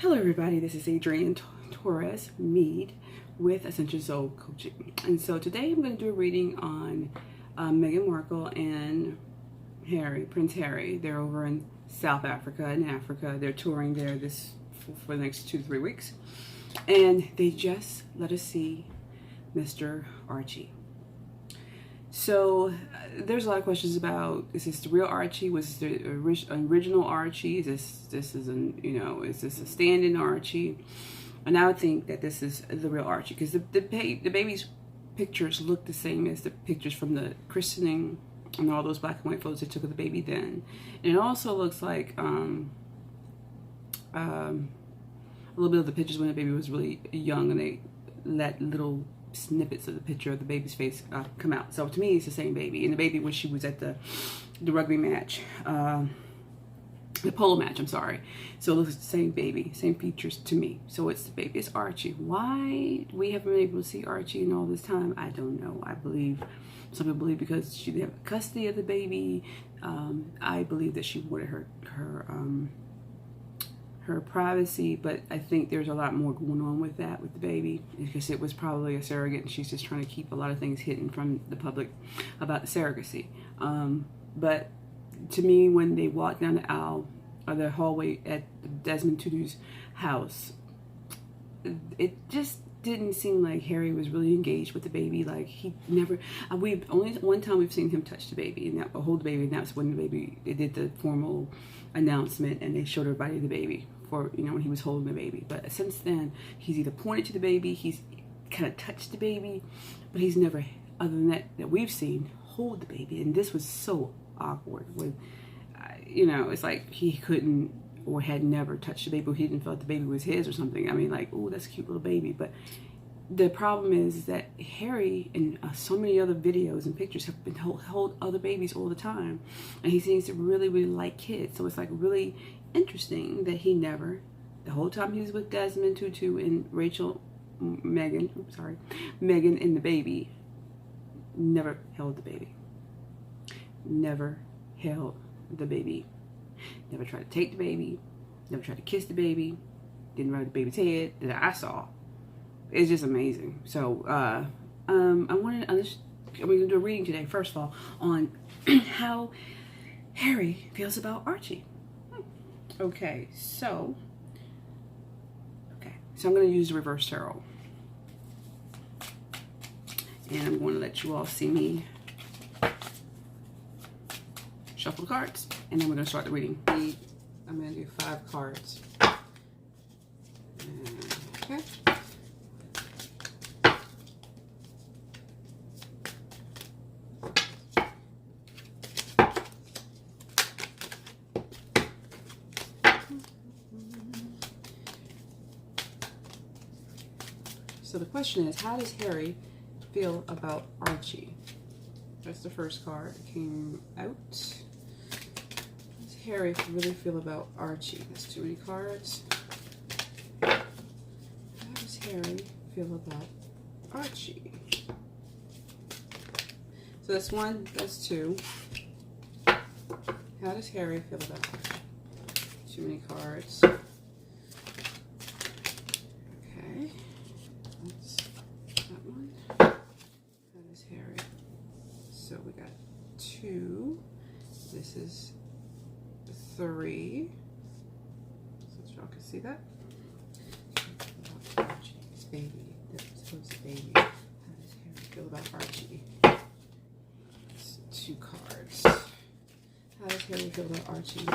Hello everybody, this is Adrienne Torres Mead with Ascension Soul Coaching. And so today I'm going to do a reading on Meghan Markle and Prince Harry. They're over in South Africa and Africa. They're touring there for the next 2 to 3 weeks. And they just let us see Mr. Archie. So there's a lot of questions about, is this the real Archie? Was this the original Archie? Is this a stand-in Archie? And I would think that this is the real Archie because the baby's pictures look the same as the pictures from the christening and all those black and white photos they took of the baby then. And it also looks like a little bit of the pictures when the baby was really young and they let little snippets of the picture of the baby's face come out. So to me, it's the same baby. And the baby when she was at the rugby match, the polo match, I'm sorry. So it looks like the same baby, same features to me. So it's the baby, it's Archie. Why we haven't been able to see Archie in all this time, I don't know. I believe, some people believe because she didn't have custody of the baby. I believe that she wanted her privacy, but I think there's a lot more going on with that with the baby because it was probably a surrogate and she's just trying to keep a lot of things hidden from the public about the surrogacy. But to me, when they walked down the aisle or the hallway at Desmond Tutus' house, it just didn't seem like Harry was really engaged with the baby. Like he never, we've only one time we've seen him touch the baby and hold the baby, and that's when the baby, they did the formal announcement and they showed everybody the baby for, when he was holding the baby. But since then, he's either pointed to the baby, he's kind of touched the baby, but he's never, other than that we've seen, hold the baby. And this was so awkward when, it's like he couldn't or had never touched the baby, or he didn't feel like the baby was his or something. I mean, like, oh, that's a cute little baby. But the problem is that Harry and so many other videos and pictures have been hold other babies all the time, and he seems to really like kids. So it's like really interesting that he never, the whole time he was with Desmond Tutus and Meghan and the baby, never held the baby. Never held the baby. Never tried to take the baby. Never tried to kiss the baby. Didn't rub the baby's head that I saw. It's just amazing. So I'm going to do a reading today, first of all, on how Harry feels about Archie. Okay, so I'm going to use the reverse tarot. And I'm going to let you all see me shuffle the cards, and then we're going to start the reading. I'm going to do 5 cards. Okay. So the question is, how does Harry feel about Archie? That's the first card that came out. How does Harry really feel about Archie? That's too many cards. How does Harry feel about Archie? So that's 1, that's 2. How does Harry feel about Archie? Too many cards. Okay. That's that one. How does Harry? So we got 2. This is 3. So y'all can see that. Archie's baby. That's the baby. How does Harry feel about Archie? That's 2 cards. How does Harry feel about Archie?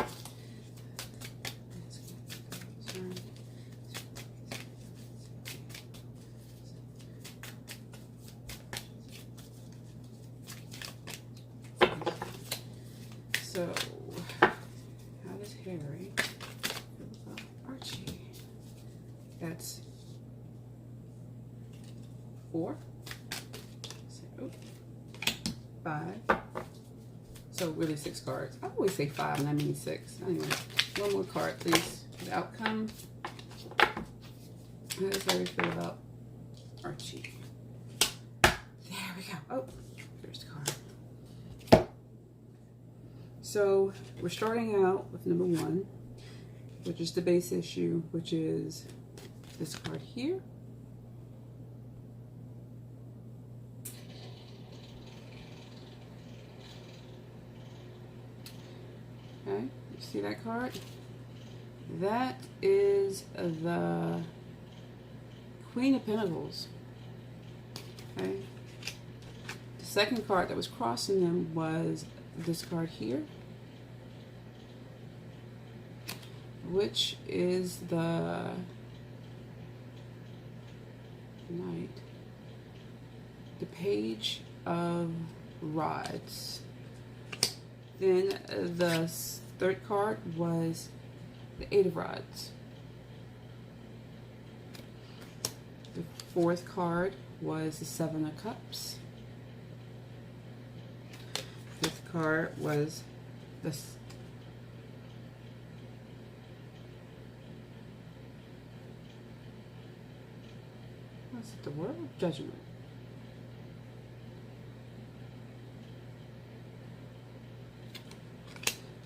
So, how does Harry feel about Archie? That's 4. So, 5. So really 6 cards. I always say 5 and I mean 6. Anyway, 1 more card, please. The outcome. How does Harry feel about Archie? There we go. Oh, here's the card. So we're starting out with number 1. which is the base issue, which is this card here. Okay, you see that card? That is the Queen of Pentacles. Okay. The second card that was crossing them was this card here, which is the Knight. The Page of Rods. Then the third card was the Eight of Rods. The fourth card was the Seven of Cups. Fifth card was this. What's it? The World of Judgment.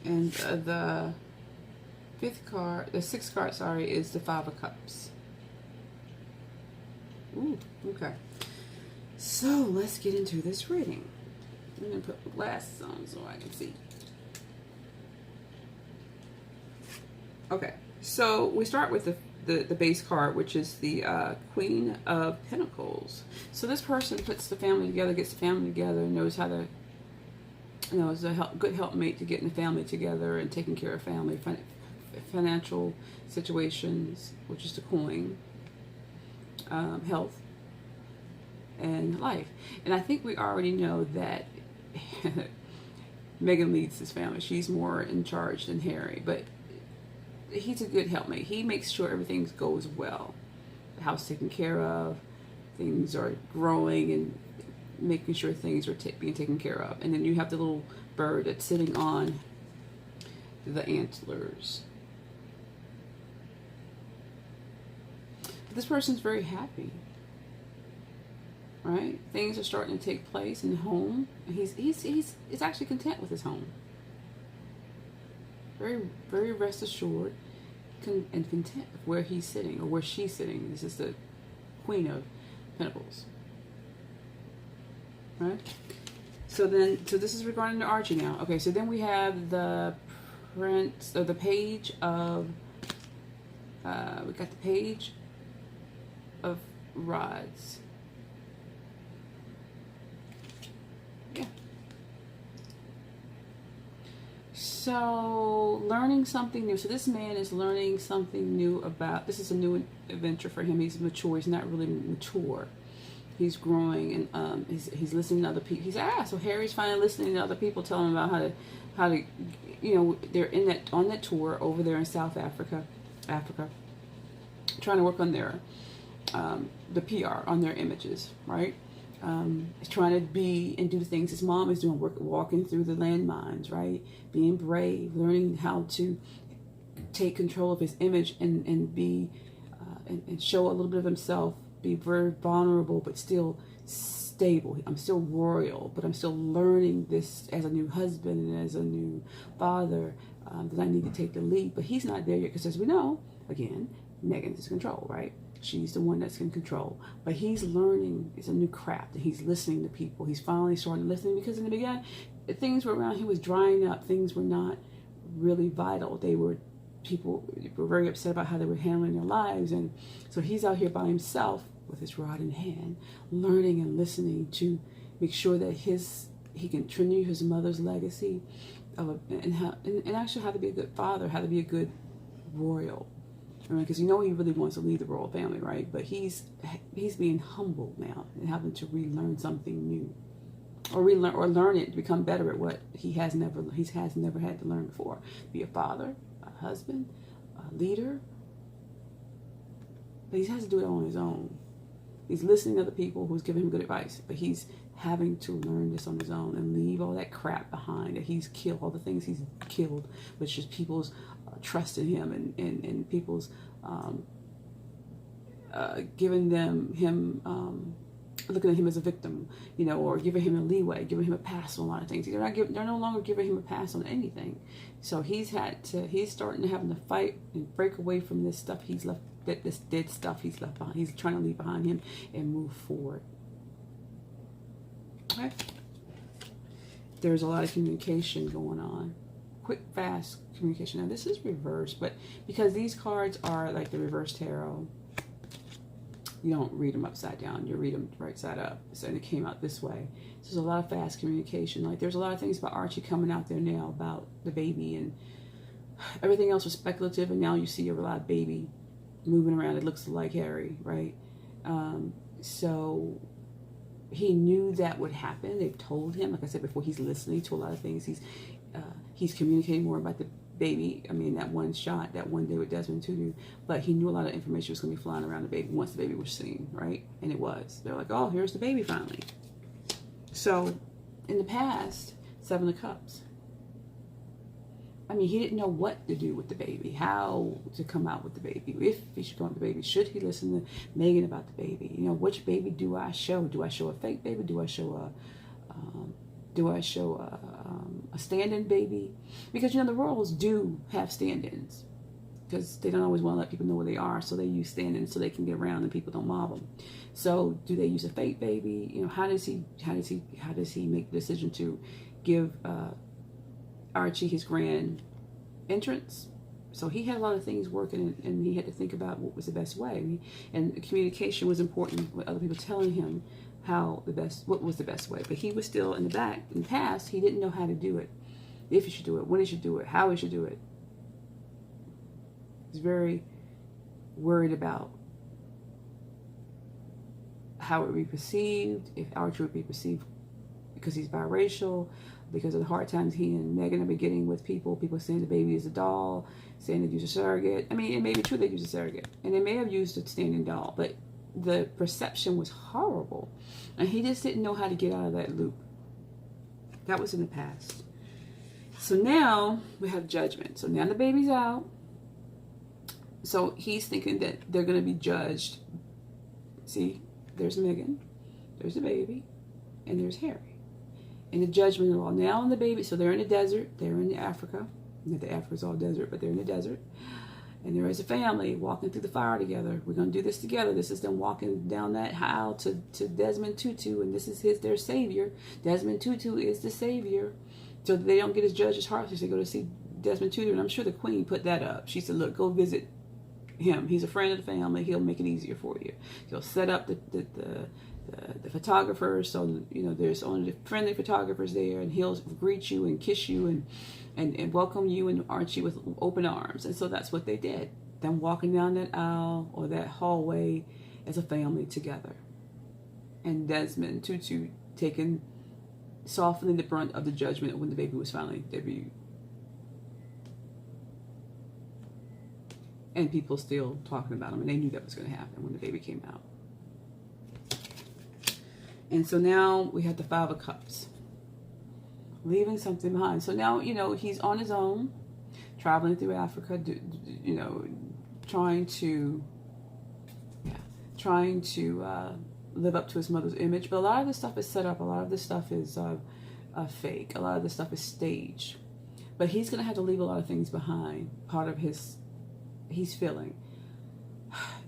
And the sixth card, sorry, is the Five of Cups. Ooh, okay. So let's get into this reading. I'm gonna put the glasses on so I can see. Okay, so we start with the base card, which is the Queen of Pentacles. So this person puts the family together, gets the family together, knows how to, is a good helpmate to getting the family together and taking care of family, financial situations, which is the coin, health, and life. And I think we already know that Meghan leads this family. She's more in charge than Harry, but he's a good helpmate. He makes sure everything goes well. The house is taken care of, things are growing, and making sure things are being taken care of. And then you have the little bird that's sitting on the antlers. This person's very happy, right? Things are starting to take place in the home. He's actually content with his home. Very, very rest assured and content with where he's sitting or where she's sitting. This is the Queen of Pentacles. Right? So this is regarding the Archie now. Okay, so then we have the Prince, or the Page of, we got the Page of Rods. Yeah. So, learning something new. So this man is learning something new about, this is a new adventure for him. He's mature. He's not really mature. He's growing, and he's listening to other people. So Harry's finally listening to other people telling him about how to, they're on that tour over there in South Africa, trying to work on their, the PR, on their images, right? He's trying to be and do things his mom is doing, walking through the landmines, right? Being brave, learning how to take control of his image and be, and show a little bit of himself. Be very vulnerable, but still stable. I'm still royal, but I'm still learning this as a new husband and as a new father, that I need to take the lead. But he's not there yet, because as we know, again, Meghan's in control, right? She's the one that's in control. But he's learning, it's a new craft, and he's listening to people. He's finally starting listening, because in the beginning, things were around, he was drying up. Things were not really vital. People were very upset about how they were handling their lives, and so he's out here by himself with his rod in hand, learning and listening to make sure that he can continue his mother's legacy and actually how to be a good father, how to be a good royal. Because he really wants to lead the royal family, right? But he's being humbled now and having to relearn something new, or learn it to become better at what he has never had to learn before. Be a father, a husband, a leader. But he has to do it on his own. He's listening to other people who's giving him good advice, but he's having to learn this on his own and leave all that crap behind that he's killed, all the things he's killed, which is people's trust in him and people's giving him looking at him as a victim, you know, or giving him a leeway, giving him a pass on a lot of things. They're no longer giving him a pass on anything. So he's starting to having to fight and break away from this stuff this dead stuff he's left behind. He's trying to leave behind him and move forward. Okay. There's a lot of communication going on. Quick, fast communication. Now this is reversed, but because these cards are like the reverse tarot, you don't read them upside down. You read them right side up. So it came out this way. So there's a lot of fast communication. Like there's a lot of things about Archie coming out there now about the baby, and everything else was speculative. And now you see a live baby moving around. It looks like Harry, right? So he knew that would happen. They've told him, like I said before, he's listening to a lot of things. He's communicating more about the baby. I mean, that one shot, that one day with Desmond Tutus, but he knew a lot of information was going to be flying around the baby once the baby was seen, right? And it was. They're like, oh, here's the baby finally. So, in the past, 7 of Cups. I mean, he didn't know what to do with the baby, how to come out with the baby, if he should come out with the baby, should he listen to Meghan about the baby? You know, which baby do I show? Do I show a fake baby? Do I show a stand-in baby? Because, you know, the royals do have stand-ins because they don't always want to let people know where they are, so they use stand-ins so they can get around and people don't mob them. So do they use a fake baby? You know, how does he make the decision to give Archie his grand entrance? So he had a lot of things working, and he had to think about what was the best way. And communication was important with other people telling him what was the best way. But he was still in the past, he didn't know how to do it. If he should do it, when he should do it, how he should do it. He's very worried about how it would be perceived, if Archie would be perceived because he's biracial, because of the hard times he and Meghan have been getting with people saying the baby is a doll, saying they use a surrogate. I mean, it may be true they use a surrogate, and they may have used a standing doll, but the perception was horrible, and he just didn't know how to get out of that loop. That was in the past. So now we have Judgment. So now the baby's out. So he's thinking that they're going to be judged. See, there's Meghan, there's the baby, and there's Harry. And the judgment of all. Now in the baby, so they're in the desert, they're in Africa. Not that Africa's all desert, but they're in the desert. And there is a family walking through the fire together. We're going to do this together. This is them walking down that aisle to Desmond Tutus, and this is their savior. Desmond Tutus is the savior. So they don't get his judge's heart, so they go to see Desmond Tutus, and I'm sure the queen put that up. She said, look, go visit him. He's a friend of the family. He'll make it easier for you. He'll set up the photographers, so you know there's only the friendly photographers there, and he'll greet you and kiss you and welcome you and Archie with open arms. And so that's what they did. Them walking down that aisle or that hallway as a family together, and Desmond Tutus softening the brunt of the judgment when the baby was finally debuted. And people still talking about him, and they knew that was going to happen when the baby came out. And so now we have the 5 of Cups, leaving something behind. So now, you know, he's on his own, traveling through Africa, you know, trying to live up to his mother's image. But a lot of this stuff is set up. A lot of this stuff is fake. A lot of this stuff is staged. But he's going to have to leave a lot of things behind. Part of he's feeling.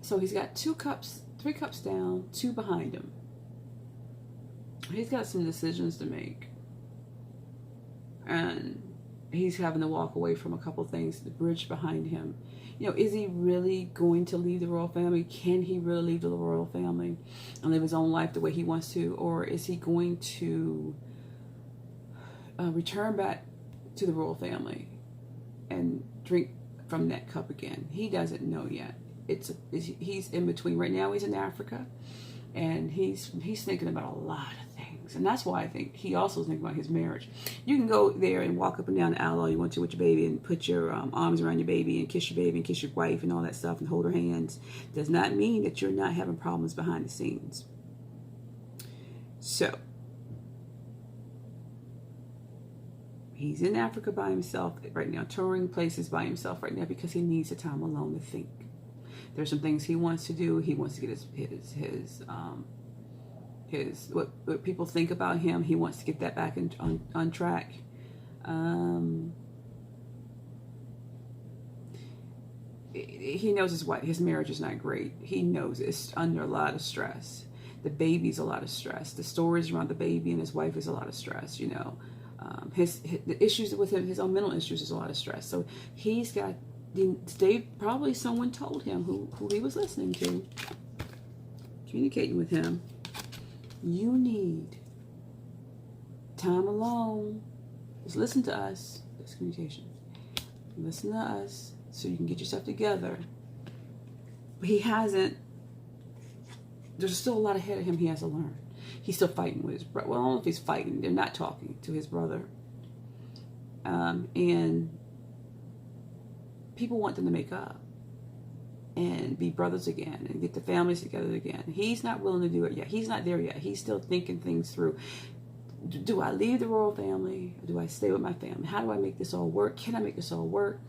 So he's got 2 cups, 3 cups down, 2 behind him. He's got some decisions to make, and he's having to walk away from a couple things, the bridge behind him. You know, is he really going to leave the royal family? Can he really leave the royal family and live his own life the way he wants to? Or is he going to return back to the royal family and drink from that cup again? He doesn't know yet. He's in between. Right now he's in Africa, and he's thinking about a lot of things. And that's why I think he also is thinking about his marriage. You can go there and walk up and down the aisle all you want to with your baby and put your arms around your baby and kiss your baby and kiss your wife and all that stuff and hold her hands. Does not mean that you're not having problems behind the scenes. So he's in Africa by himself right now, touring places by himself right now because he needs the time alone to think. There's some things he wants to do. He wants to get what people think about him. He wants to get that back on track. He knows his marriage is not great. He knows it's under a lot of stress. The baby's a lot of stress. The stories around the baby and his wife is a lot of stress. You know, the issues with him, his own mental issues is a lot of stress. So he's got. Probably someone told him who he was listening to, communicating with him. You need time alone. Just listen to us. That's communication. Listen to us so you can get yourself together. But he hasn't. There's still a lot ahead of him he has to learn. He's still fighting with his brother. Well, I don't know if he's fighting. They're not talking to his brother. And people want them to make up and be brothers again and get the families together again. He's not willing to do it yet. He's not there yet. He's still thinking things through. Do I leave the royal family or do I stay with my family? How do I make this all work? Can I make this all work?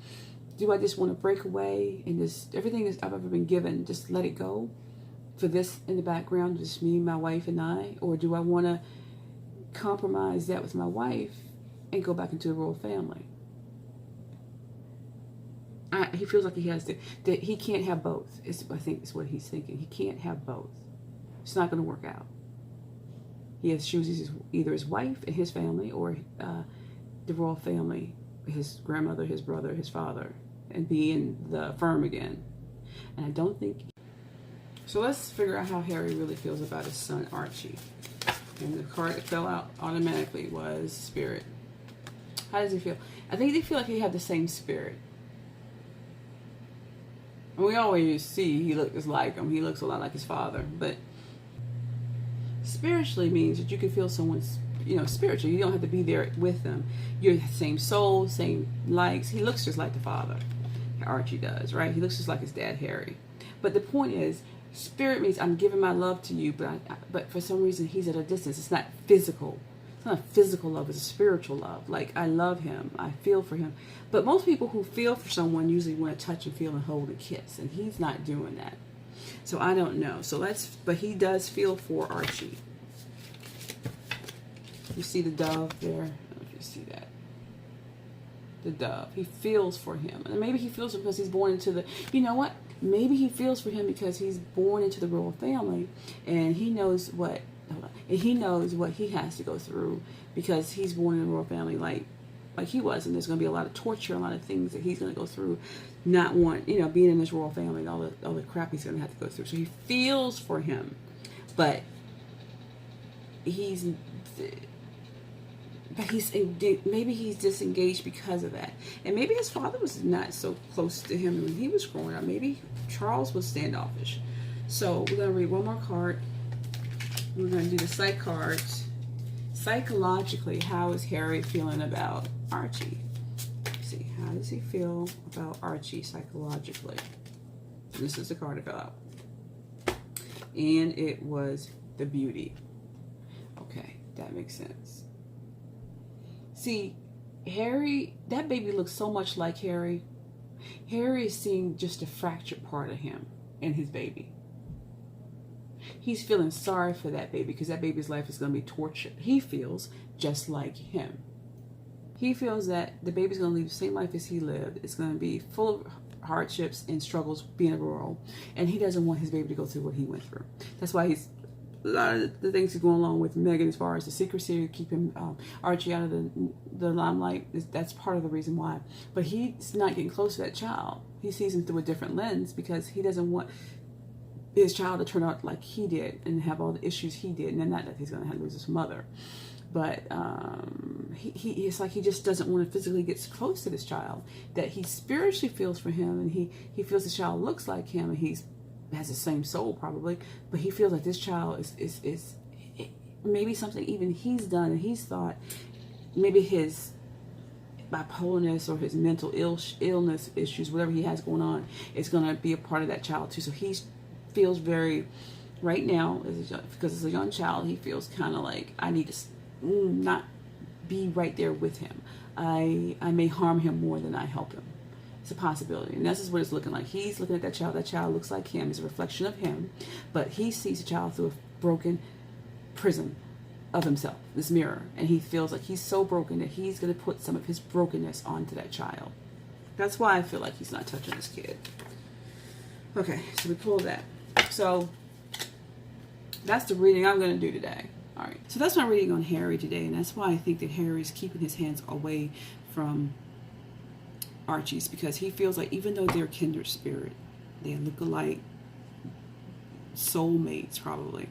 Do I just want to break away and just everything that I've ever been given, just let it go for this in the background, just me, my wife, and I? Or do I want to compromise that with my wife and go back into the royal family? He feels like he has to, that he can't have both. I think is what he's thinking. He can't have both. It's not going to work out. He has to choose either his wife and his family or the royal family, his grandmother, his brother, his father, and be in the firm again. And I don't think. So let's figure out how Harry really feels about his son Archie. And the card that fell out automatically was Spirit. How does he feel? I think they feel like they have the same spirit. And we always see he looks like him. He looks a lot like his father. But spiritually means that you can feel someone's, spiritually. You don't have to be there with them. You're the same soul, same likes. He looks just like the father. Archie does, right? He looks just like his dad, Harry. But the point is, spirit means I'm giving my love to you, but for some reason he's at a distance. It's not physical. It's not a physical love. It's a spiritual love. Like, I love him. I feel for him. But most people who feel for someone usually want to touch and feel and hold and kiss. And he's not doing that. So I don't know. But he does feel for Archie. You see the dove there? I don't know if you see that. The dove. He feels for him. And maybe he feels because he's born into the, you know what? Maybe he feels for him because he's born into the royal family and he knows what he has to go through because he's born in a royal family like he was, and there's going to be a lot of torture, a lot of things that he's going to go through, being in this royal family and all the crap he's going to have to go through. So he feels for him, but maybe he's disengaged because of that. And maybe his father was not so close to him when he was growing up. Maybe Charles was standoffish. So we're going to read one more card. We're going to do the psych cards. Psychologically, how is Harry feeling about Archie? Let's see, how does he feel about Archie psychologically? This is the card that fell out. And it was the beauty. Okay, that makes sense. See, Harry, that baby looks so much like Harry. Harry is seeing just a fractured part of him and his baby. He's feeling sorry for that baby because that baby's life is going to be tortured. He feels just like him. He feels that the baby's going to live the same life as he lived. It's going to be full of hardships and struggles being a rural. And he doesn't want his baby to go through what he went through. That's why he's a lot of the things he's going along with Meghan as far as the secrecy, keeping Archie out of the limelight. That's part of the reason why. But he's not getting close to that child. He sees him through a different lens because he doesn't want his child to turn out like he did and have all the issues he did. And not that he's going to have to lose his mother. But it's like he just doesn't want to physically get close to this child. That he spiritually feels for him, and he feels the child looks like him, and he has the same soul probably. But he feels like this child is maybe something even he's done and he's thought maybe his bipolarness or his mental illness issues, whatever he has going on, is going to be a part of that child too. So he feels very, right now, because as a young child, he feels kind of like, I need to not be right there with him. I may harm him more than I help him. It's a possibility. And this is what it's looking like. He's looking at that child. That child looks like him. It's a reflection of him. But he sees the child through a broken prism of himself, this mirror, and he feels like he's so broken that he's going to put some of his brokenness onto that child. That's why I feel like he's not touching this kid. Okay, so we pull that. So that's the reading I'm going to do today. All right, so that's my reading on Harry today, and that's why I think that Harry's keeping his hands away from Archie's, because he feels like even though they're kindred spirit, they look alike, soulmates probably.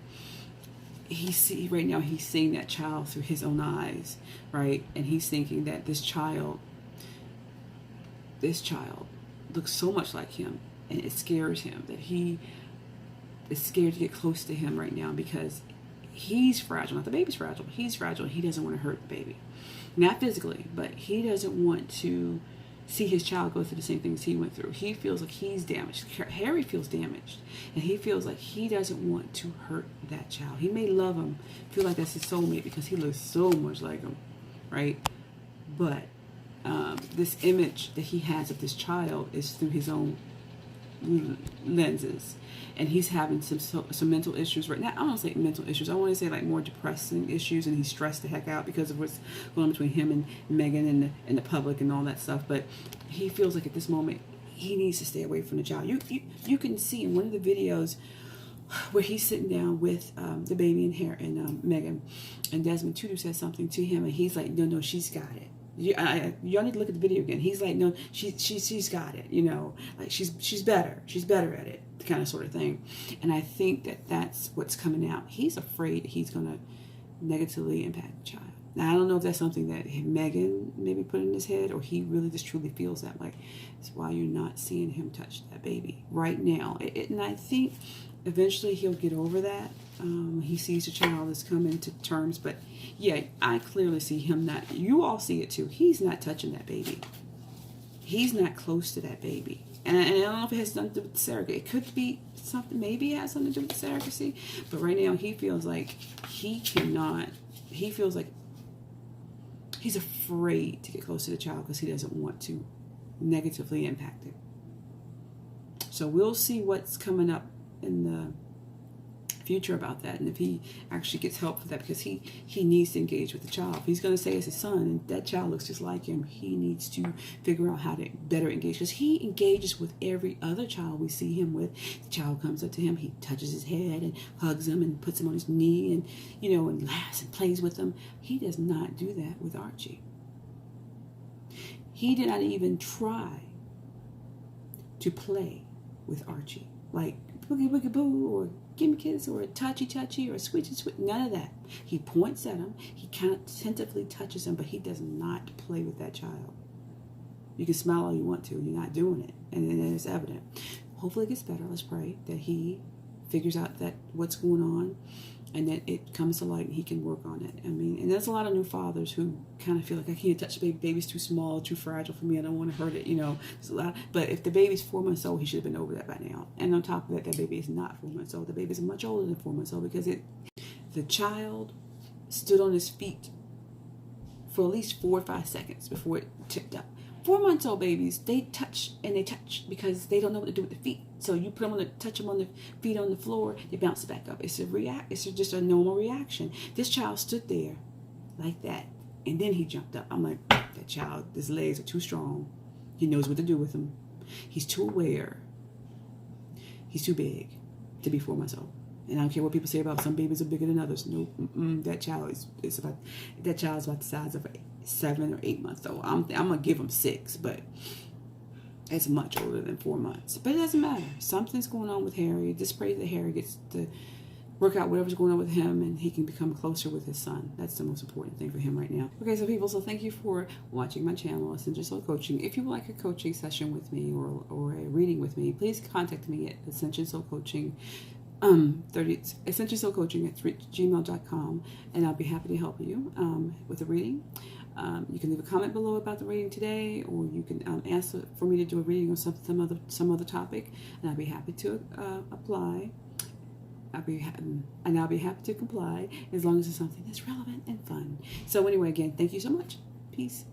Right now he's seeing that child through his own eyes, right? And he's thinking that this child looks so much like him, and it scares him, that he is scared to get close to him right now because he's fragile. Not the baby's fragile, but he's fragile. He doesn't want to hurt the baby. Not physically, but he doesn't want to see his child go through the same things he went through. He feels like he's damaged. Harry feels damaged, and he feels like he doesn't want to hurt that child. He may love him, feel like that's his soulmate because he looks so much like him, right? But this image that he has of this child is through his own lenses, and he's having some mental issues right now. I don't say mental issues, I want to say like more depressing issues, and he's stressed the heck out because of what's going on between him and Meghan and the public and all that stuff. But he feels like at this moment he needs to stay away from the child. You can see in one of the videos where he's sitting down with the baby and Meghan, and Desmond Tutus says something to him, and he's like, no, she's got it. Y'all need to look at the video again. He's like, no, she's got it, like she's better at it, kind of sort of thing. And I think that that's what's coming out. He's afraid he's gonna negatively impact the child. Now I don't know if that's something that Meghan maybe put in his head, or he really just truly feels that way. That's why you're not seeing him touch that baby right now. And I think eventually he'll get over that. He sees the child is coming to terms, but yeah, I clearly see him not. You all see it too. He's not touching that baby. He's not close to that baby. And I don't know if it has something to do with surrogacy. It could be something. Maybe it has something to do with surrogacy. But right now he feels like he cannot. He feels like he's afraid to get close to the child because he doesn't want to negatively impact it. So we'll see what's coming up in the future about that, and if he actually gets help for that, because he needs to engage with the child. If he's going to say it's his son and that child looks just like him, he needs to figure out how to better engage, because he engages with every other child we see him with. The child comes up to him, he touches his head and hugs him and puts him on his knee and and laughs and plays with him. He does not do that with Archie. He did not even try to play with Archie, like boogie boogie boo, or give me kiss, or a touchy touchy, or a switchy switch. None of that. He points at him. He kind of tentatively touches him, but he does not play with that child. You can smile all you want to. You're not doing it, and it's evident. Hopefully it gets better. Let's pray that he figures out that what's going on, and that it comes to light and he can work on it. I mean, and there's a lot of new fathers who kind of feel like, I can't touch the baby. Baby's too small, too fragile for me. I don't want to hurt it. There's a lot. But if the baby's 4 months old, he should have been over that by now. And on top of that, that baby is not 4 months old. The baby is much older than 4 months old, because the child stood on his feet for at least 4 or 5 seconds before it tipped up. 4 months old babies, they touch because they don't know what to do with the feet. So you touch them on the feet on the floor, they bounce back up. It's just a normal reaction. This child stood there like that, and then he jumped up. I'm like, that child, his legs are too strong. He knows what to do with them. He's too aware. He's too big to be 4 months old. And I don't care what people say about some babies are bigger than others. No, that child is about the size of 7 or 8 months old. I'm gonna give him 6, but it's much older than 4 months. But it doesn't matter. Something's going on with Harry. Just pray that Harry gets to work out whatever's going on with him, and he can become closer with his son. That's the most important thing for him right now. Okay, so people, thank you for watching my channel, Ascension Soul Coaching. If you would like a coaching session with me or a reading with me, please contact me at Ascension Soul Coaching. Ascension Soul Coaching at gmail.com, and I'll be happy to help you with a reading. You can leave a comment below about the reading today, or you can ask for me to do a reading on some other topic, and I'll be happy to apply. I'll be happy to comply, as long as it's something that's relevant and fun. So anyway, again, thank you so much. Peace.